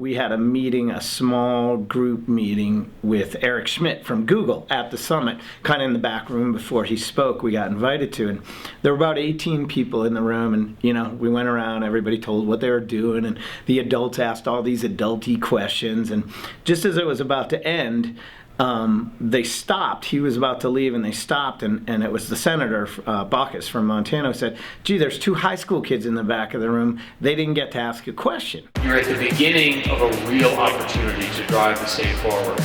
we had a meeting, a small group meeting with Eric Schmidt from Google at the summit, kind of in the back room before he spoke. We got invited to, and there were about 18 people in the room, and we went around, everybody told what they were doing, and the adults asked all these adulty questions, and just as it was about to end, they stopped. He was about to leave, and they stopped, and it was the senator, Baucus from Montana, who said, gee, there's 2 high school kids in the back of the room. They didn't get to ask a question. You're at the beginning of a real opportunity to drive the state forward.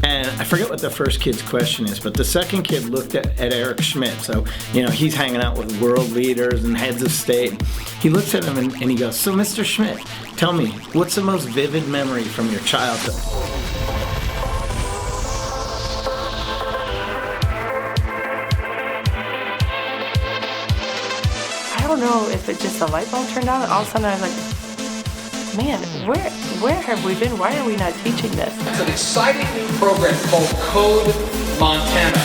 And I forget what the first kid's question is, but the second kid looked at Eric Schmidt. So, he's hanging out with world leaders and heads of state. He looks at him and he goes, so Mr. Schmidt, tell me, what's the most vivid memory from your childhood? I don't know if it's just a light bulb turned on, and all of a sudden I was like, man, where have we been? Why are we not teaching this? It's an exciting new program called CodeMontana.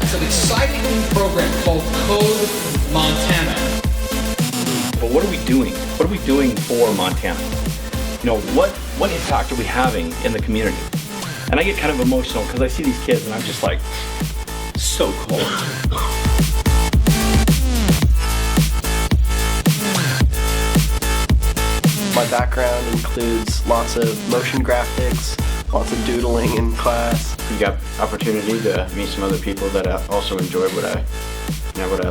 It's an exciting new program called CodeMontana. But what are we doing? What are we doing for Montana? What impact are we having in the community? And I get kind of emotional because I see these kids and I'm just like, so cold. My background includes lots of motion graphics, lots of doodling in class. You got opportunity to meet some other people that also enjoy what I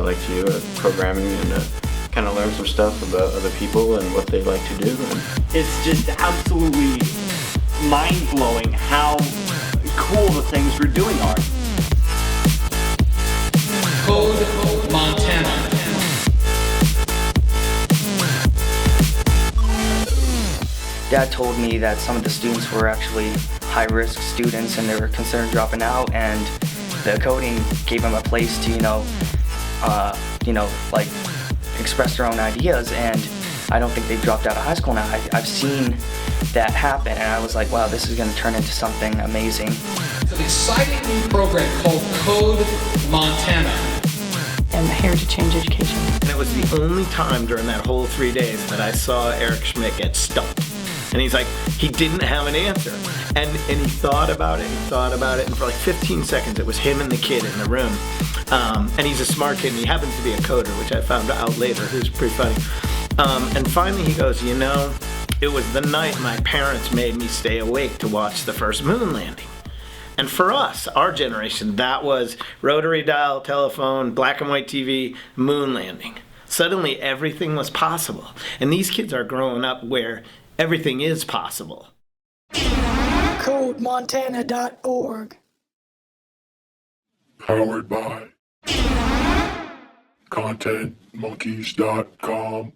like to do, programming, and kind of learn some stuff about other people and what they like to do. And it's just absolutely mind-blowing how cool the things we're doing are. CodeMontana. Dad told me that some of the students were actually high-risk students and they were considered dropping out, and the coding gave them a place to, express their own ideas, and I don't think they've dropped out of high school now. I've seen that happen, and I was like, wow, this is going to turn into something amazing. It's an exciting new program called CodeMontana. I'm here to change education. And it was the only time during that whole 3 days that I saw Eric Schmidt get stumped. And he's like, he didn't have an answer. And he thought about it, and for like 15 seconds, it was him and the kid in the room. And he's a smart kid, and he happens to be a coder, which I found out later. It was pretty funny. And finally he goes, it was the night my parents made me stay awake to watch the first moon landing. And for us, our generation, that was rotary dial telephone, black and white TV, moon landing. Suddenly everything was possible. And these kids are growing up where everything is possible. CodeMontana.org. Powered by ContentMonkeys.com.